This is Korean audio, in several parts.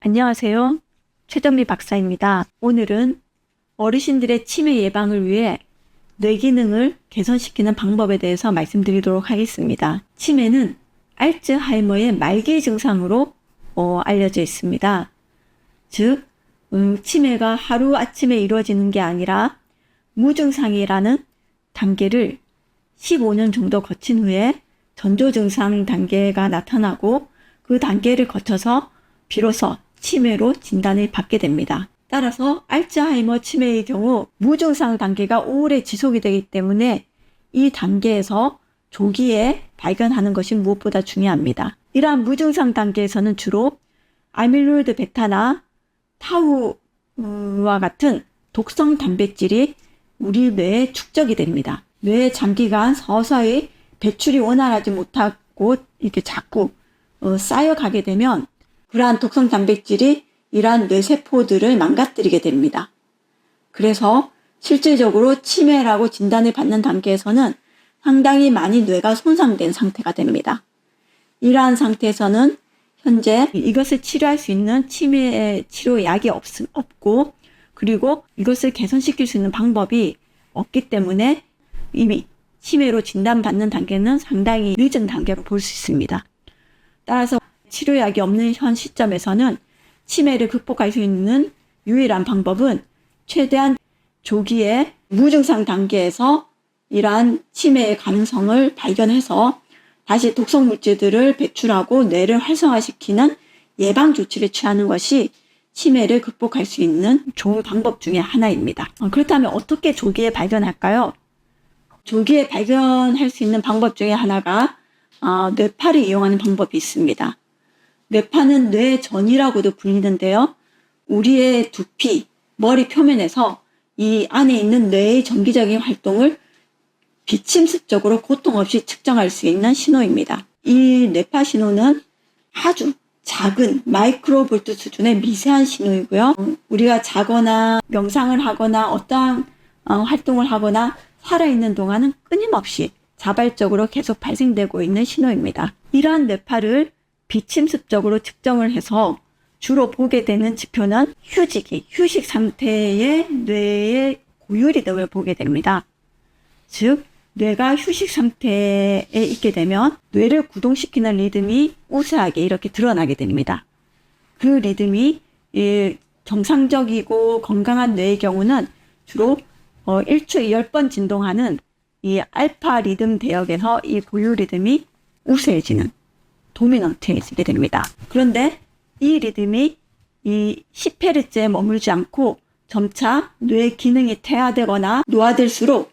안녕하세요. 최정미 박사입니다. 오늘은 어르신들의 치매 예방을 위해 뇌 기능을 개선시키는 방법에 대해서 말씀드리도록 하겠습니다. 치매는 알츠하이머의 말기 증상으로 알려져 있습니다. 즉, 치매가 하루아침에 이루어지는 게 아니라 무증상이라는 단계를 15년 정도 거친 후에 전조증상 단계가 나타나고 그 단계를 거쳐서 비로소 치매로 진단을 받게 됩니다. 따라서 알츠하이머 치매의 경우 무증상 단계가 오래 지속이 되기 때문에 이 단계에서 조기에 발견하는 것이 무엇보다 중요합니다. 이러한 무증상 단계에서는 주로 아밀로이드 베타나 타우와 같은 독성 단백질이 우리 뇌에 축적이 됩니다. 뇌에 장기간 서서히 배출이 원활하지 못하고 이렇게 자꾸 쌓여가게 되면 그러한 독성 단백질이 이러한 뇌세포들을 망가뜨리게 됩니다. 그래서 실질적으로 치매라고 진단을 받는 단계에서는 상당히 많이 뇌가 손상된 상태가 됩니다. 이러한 상태에서는 현재 이것을 치료할 수 있는 치매 치료 약이 없고 그리고 이것을 개선시킬 수 있는 방법이 없기 때문에 이미 치매로 진단받는 단계는 상당히 늦은 단계로 볼 수 있습니다. 따라서 치료약이 없는 현 시점에서는 치매를 극복할 수 있는 유일한 방법은 최대한 조기에 무증상 단계에서 이러한 치매의 가능성을 발견해서 다시 독성 물질들을 배출하고 뇌를 활성화시키는 예방 조치를 취하는 것이 치매를 극복할 수 있는 좋은 방법 중에 하나입니다. 그렇다면 어떻게 조기에 발견할까요? 조기에 발견할 수 있는 방법 중에 하나가 뇌파를 이용하는 방법이 있습니다. 뇌파는 뇌전이라고도 불리는데요. 우리의 두피, 머리 표면에서 이 안에 있는 뇌의 정기적인 활동을 비침습적으로 고통 없이 측정할 수 있는 신호입니다. 이 뇌파 신호는 아주 작은 마이크로볼트 수준의 미세한 신호이고요. 우리가 자거나 명상을 하거나 어떠한 활동을 하거나 살아있는 동안은 끊임없이 자발적으로 계속 발생되고 있는 신호입니다. 이러한 뇌파를 비침습적으로 측정을 해서 주로 보게 되는 지표는 휴식 상태의 뇌의 고유리듬을 보게 됩니다. 즉, 뇌가 휴식 상태에 있게 되면 뇌를 구동시키는 리듬이 우세하게 이렇게 드러나게 됩니다. 그 리듬이 정상적이고 건강한 뇌의 경우는 주로 1초에 10번 진동하는 이 알파 리듬 대역에서 이 고유 리듬이 우세해지는 도미넌트해지게 됩니다. 그런데 이 리듬이 이 10Hz에 머물지 않고 점차 뇌 기능이 퇴화되거나 노화될수록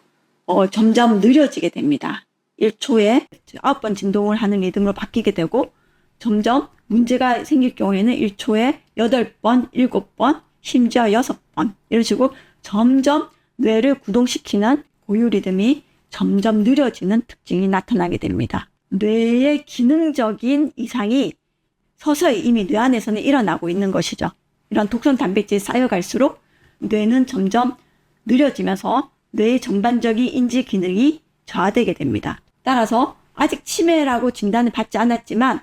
점점 느려지게 됩니다. 1초에 9번 진동을 하는 리듬으로 바뀌게 되고 점점 문제가 생길 경우에는 1초에 8번, 7번, 심지어 6번 이런 식으로 점점 뇌를 구동시키는 고유 리듬이 점점 느려지는 특징이 나타나게 됩니다. 뇌의 기능적인 이상이 서서히 이미 뇌 안에서는 일어나고 있는 것이죠. 이런 독성 단백질이 쌓여갈수록 뇌는 점점 느려지면서 뇌의 전반적인 인지 기능이 저하되게 됩니다. 따라서 아직 치매라고 진단을 받지 않았지만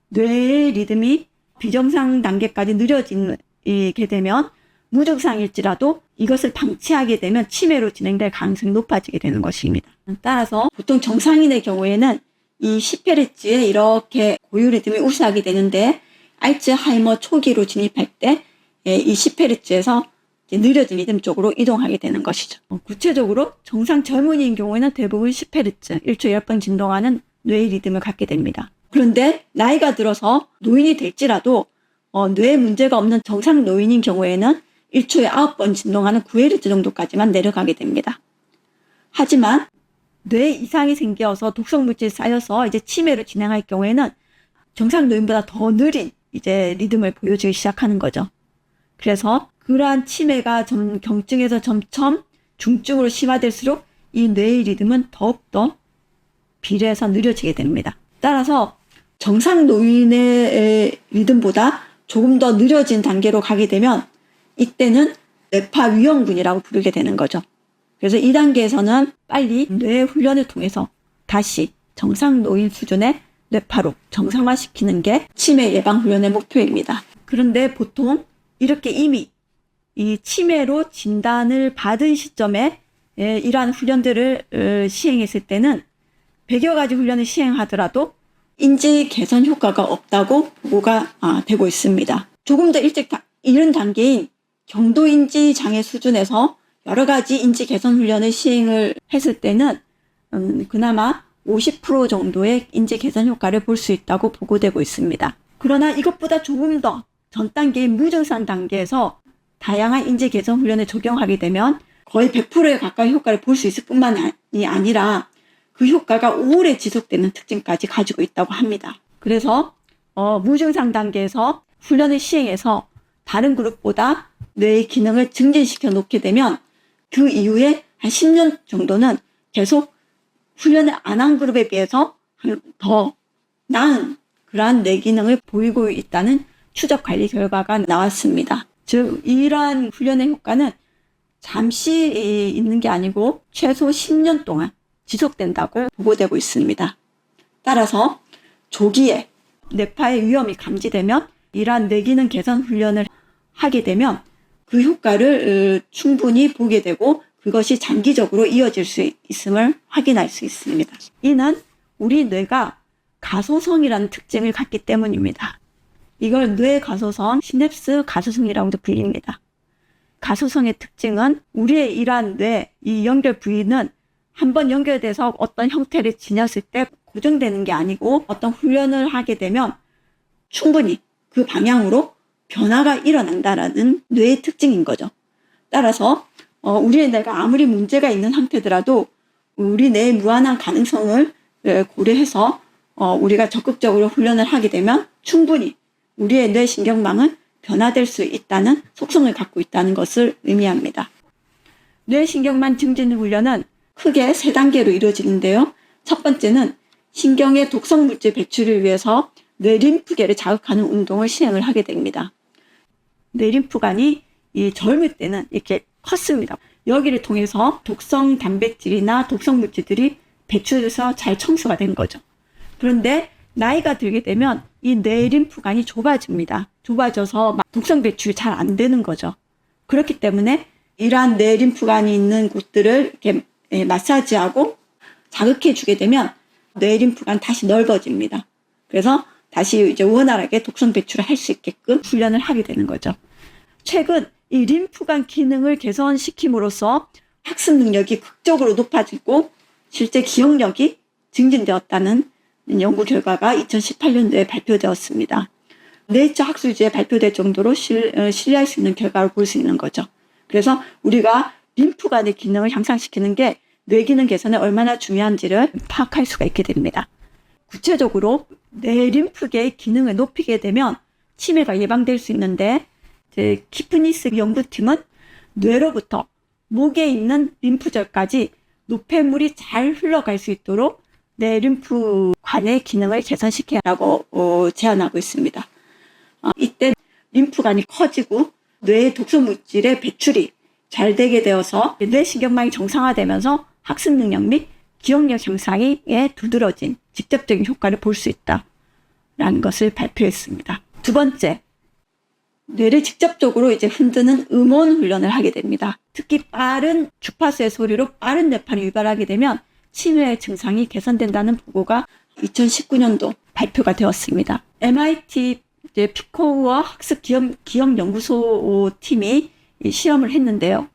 뇌의 리듬이 비정상 단계까지 느려지게 되면 무증상일지라도 이것을 방치하게 되면 치매로 진행될 가능성이 높아지게 되는 것입니다. 따라서 보통 정상인의 경우에는 이 10Hz에 이렇게 고유 리듬이 우세하게 되는데 알츠하이머 초기로 진입할 때 이 10Hz에서 느려진 리듬 쪽으로 이동하게 되는 것이죠. 구체적으로 정상 젊은이인 경우에는 대부분 10Hz, 1초에 10번 진동하는 뇌의 리듬을 갖게 됩니다. 그런데 나이가 들어서 노인이 될지라도 뇌에 문제가 없는 정상 노인인 경우에는 1초에 9번 진동하는 9Hz 정도까지만 내려가게 됩니다. 하지만 뇌에 이상이 생겨서 독성물질이 쌓여서 이제 치매로 진행할 경우에는 정상 노인보다 더 느린 이제 리듬을 보여주기 시작하는 거죠. 그래서 그러한 치매가 경증에서 점점 중증으로 심화될수록 이 뇌의 리듬은 더욱더 비례해서 느려지게 됩니다. 따라서 정상 노인의 리듬보다 조금 더 느려진 단계로 가게 되면 이때는 뇌파 위험군이라고 부르게 되는 거죠. 그래서 이 단계에서는 빨리 뇌 훈련을 통해서 다시 정상 노인 수준의 뇌파로 정상화시키는 게 치매 예방 훈련의 목표입니다. 그런데 보통 이렇게 이미 이 치매로 진단을 받은 시점에 이러한 훈련들을 시행했을 때는 100여 가지 훈련을 시행하더라도 인지 개선 효과가 없다고 보고가 되고 있습니다. 조금 더 일찍 이른 단계인 경도 인지 장애 수준에서 여러 가지 인지 개선 훈련을 시행을 했을 때는 그나마 50% 정도의 인지 개선 효과를 볼 수 있다고 보고되고 있습니다. 그러나 이것보다 조금 더 전 단계인 무증상 단계에서 다양한 인지 개선 훈련을 적용하게 되면 거의 100%에 가까이 효과를 볼 수 있을 뿐만이 아니라 그 효과가 오래 지속되는 특징까지 가지고 있다고 합니다. 그래서 무증상 단계에서 훈련을 시행해서 다른 그룹보다 뇌의 기능을 증진시켜 놓게 되면 그 이후에 한 10년 정도는 계속 훈련을 안 한 그룹에 비해서 더 나은 그러한 뇌 기능을 보이고 있다는 추적 관리 결과가 나왔습니다. 즉 이러한 훈련의 효과는 잠시 있는 게 아니고 최소 10년 동안 지속된다고 보고되고 있습니다. 따라서 조기에 뇌파의 위험이 감지되면 이러한 뇌 기능 개선 훈련을 하게 되면 그 효과를 충분히 보게 되고 그것이 장기적으로 이어질 수 있음을 확인할 수 있습니다. 이는 우리 뇌가 가소성이라는 특징을 갖기 때문입니다. 이걸 뇌 가소성, 시냅스 가소성이라고도 불립니다. 가소성의 특징은 우리의 이러한 뇌, 이 연결 부위는 한번 연결돼서 어떤 형태를 지녔을 때 고정되는 게 아니고 어떤 훈련을 하게 되면 충분히 그 방향으로 변화가 일어난다라는 뇌의 특징인 거죠. 따라서 우리의 뇌가 아무리 문제가 있는 상태더라도 우리 뇌의 무한한 가능성을 고려해서 우리가 적극적으로 훈련을 하게 되면 충분히 우리의 뇌 신경망은 변화될 수 있다는 속성을 갖고 있다는 것을 의미합니다. 뇌 신경망 증진 훈련은 크게 3단계로 이루어지는데요. 첫 번째는 신경의 독성 물질 배출을 위해서 뇌 림프계를 자극하는 운동을 시행을 하게 됩니다. 뇌 림프관이 젊을 때는 이렇게 컸습니다. 여기를 통해서 독성 단백질이나 독성 물질들이 배출돼서 잘 청소가 된 거죠. 그런데 나이가 들게 되면 이 뇌 림프관이 좁아집니다. 좁아져서 독성 배출이 잘 안 되는 거죠. 그렇기 때문에 이러한 뇌 림프관이 있는 곳들을 이렇게 마사지하고 자극해 주게 되면 뇌 림프관 다시 넓어집니다. 그래서 다시 이제 원활하게 독성 배출을 할 수 있게끔 훈련을 하게 되는 거죠. 최근 이 림프관 기능을 개선시킴으로써 학습 능력이 극적으로 높아지고 실제 기억력이 증진되었다는 연구 결과가 2018년도에 발표되었습니다. 네이처 학술지에 발표될 정도로 신뢰할 수 있는 결과를 볼 수 있는 거죠. 그래서 우리가 림프관의 기능을 향상시키는 게 뇌 기능 개선에 얼마나 중요한지를 파악할 수가 있게 됩니다. 구체적으로 뇌 림프계의 기능을 높이게 되면 치매가 예방될 수 있는데 키프니스 연구팀은 뇌로부터 목에 있는 림프절까지 노폐물이 잘 흘러갈 수 있도록 뇌 림프관의 기능을 개선시키라고 제안하고 있습니다. 이때 림프관이 커지고 뇌의 독성 물질의 배출이 잘 되게 되어서 뇌 신경망이 정상화되면서 학습 능력 및 기억력 향상에 두드러진 직접적인 효과를 볼 수 있다라는 것을 발표했습니다. 두 번째, 뇌를 직접적으로 이제 흔드는 음원 훈련을 하게 됩니다. 특히 빠른 주파수의 소리로 빠른 뇌파를 유발하게 되면 치매의 증상이 개선된다는 보고가 2019년도 발표가 되었습니다. MIT 피코우어 학습 기억연구소 팀이 실험을 했는데요.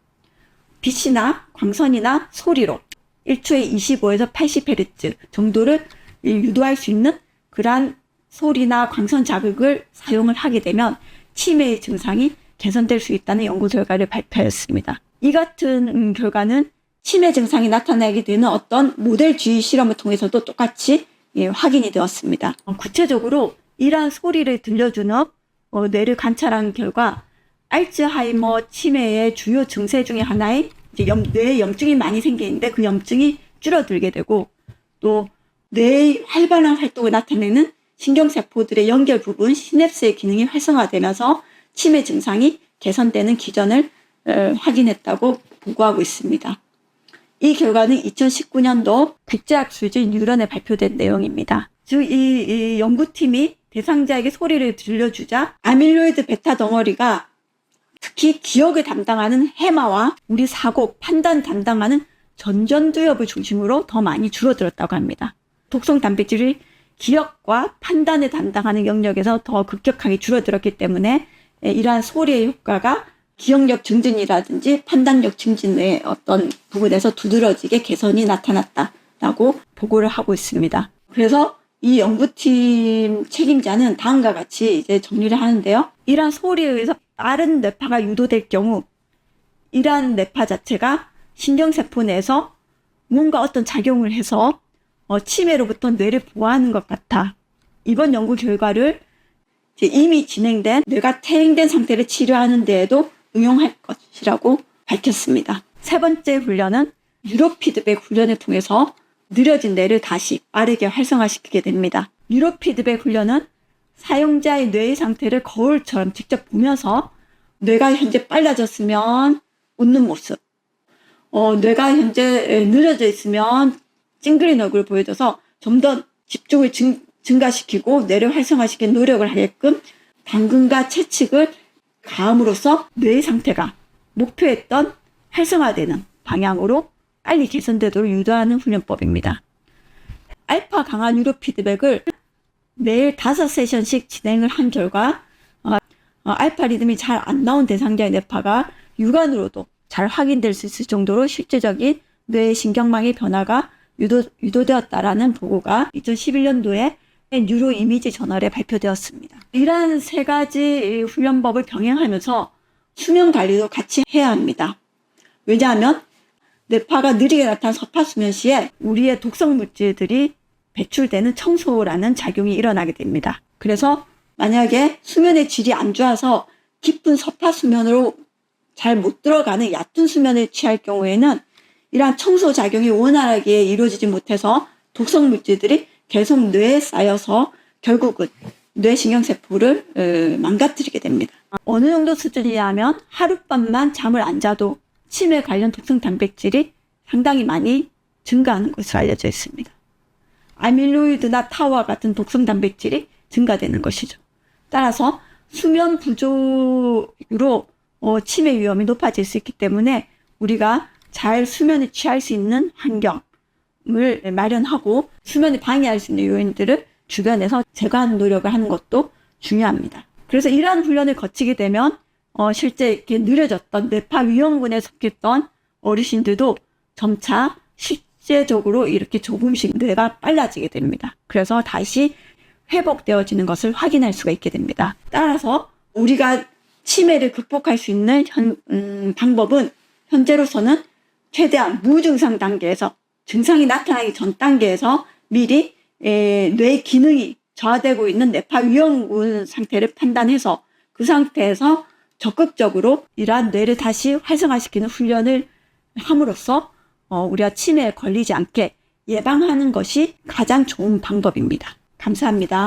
빛이나 광선이나 소리로 1초에 25에서 80Hz 정도를 유도할 수 있는 그러한 소리나 광선 자극을 사용을 하게 되면 치매의 증상이 개선될 수 있다는 연구 결과를 발표했습니다. 이 같은 결과는 치매 증상이 나타나게 되는 어떤 모델 주의 실험을 통해서도 똑같이 확인이 되었습니다. 구체적으로 이러한 소리를 들려주는 뇌를 관찰한 결과 알츠하이머 치매의 주요 증세 중에 하나인 뇌에 염증이 많이 생기는데 그 염증이 줄어들게 되고 또 뇌의 활발한 활동을 나타내는 신경세포들의 연결 부분 시냅스의 기능이 활성화되면서 치매 증상이 개선되는 기전을 확인했다고 보고하고 있습니다. 이 결과는 2019년도 백제학술지 뉴런에 발표된 내용입니다. 즉 이 연구팀이 대상자에게 소리를 들려주자 아밀로이드 베타 덩어리가 특히 기억을 담당하는 해마와 우리 사고, 판단 담당하는 전전두엽을 중심으로 더 많이 줄어들었다고 합니다. 독성 단백질이 기억과 판단을 담당하는 영역에서 더 급격하게 줄어들었기 때문에 이러한 소리의 효과가 기억력 증진이라든지 판단력 증진의 어떤 부분에서 두드러지게 개선이 나타났다라고 보고를 하고 있습니다. 그래서 이 연구팀 책임자는 다음과 같이 이제 정리를 하는데요. 이러한 소리에 의해서 빠른 뇌파가 유도될 경우 이러한 뇌파 자체가 신경세포 내에서 뭔가 어떤 작용을 해서 치매로부터 뇌를 보호하는 것 같아. 이번 연구 결과를 이미 진행된 뇌가 퇴행된 상태를 치료하는 데에도 응용할 것이라고 밝혔습니다. 세 번째 훈련은 뉴로피드백 훈련을 통해서 느려진 뇌를 다시 빠르게 활성화시키게 됩니다. 뉴로피드백 훈련은 사용자의 뇌의 상태를 거울처럼 직접 보면서 뇌가 현재 빨라졌으면 웃는 모습, 뇌가 현재 느려져 있으면 찡그린 얼굴을 보여줘서 좀 더 집중을 증가시키고 뇌를 활성화시키는 노력을 하게끔 당근과 채찍을 가함으로써 뇌의 상태가 목표했던 활성화되는 방향으로 빨리 개선되도록 유도하는 훈련법입니다. 알파 강화 뉴로피드백을 매일 5세션씩 진행을 한 결과 알파 리듬이 잘 안 나온 대상자의 뇌파가 육안으로도 잘 확인될 수 있을 정도로 실제적인 뇌의 신경망의 변화가 유도되었다라는 보고가 2011년도에 뉴로 이미지 저널에 발표되었습니다. 이러한 세 가지 훈련법을 병행하면서 수면 관리도 같이 해야 합니다. 왜냐하면 뇌파가 느리게 나타난 서파수면 시에 우리의 독성 물질들이 배출되는 청소라는 작용이 일어나게 됩니다. 그래서 만약에 수면의 질이 안 좋아서 깊은 서파수면으로 잘 못 들어가는 얕은 수면을 취할 경우에는 이러한 청소 작용이 원활하게 이루어지지 못해서 독성 물질들이 계속 뇌에 쌓여서 결국은 뇌신경세포를 망가뜨리게 됩니다. 어느 정도 수준이냐면 하룻밤만 잠을 안 자도 치매 관련 독성 단백질이 상당히 많이 증가하는 것으로 알려져 있습니다. 아밀로이드나 타우와 같은 독성 단백질이 증가되는 것이죠. 따라서 수면 부족으로 치매 위험이 높아질 수 있기 때문에 우리가 잘 수면을 취할 수 있는 환경을 마련하고 수면을 방해할 수 있는 요인들을 주변에서 제거하는 노력을 하는 것도 중요합니다. 그래서 이러한 훈련을 거치게 되면 실제 이렇게 느려졌던 뇌파 위험군에 속했던 어르신들도 점차 실제적으로 이렇게 조금씩 뇌가 빨라지게 됩니다. 그래서 다시 회복되어지는 것을 확인할 수가 있게 됩니다. 따라서 우리가 치매를 극복할 수 있는 방법은 현재로서는 최대한 무증상 단계에서 증상이 나타나기 전 단계에서 미리 뇌 기능이 저하되고 있는 뇌파 위험군 상태를 판단해서 그 상태에서 적극적으로 이러한 뇌를 다시 활성화시키는 훈련을 함으로써 우리가 치매에 걸리지 않게 예방하는 것이 가장 좋은 방법입니다. 감사합니다.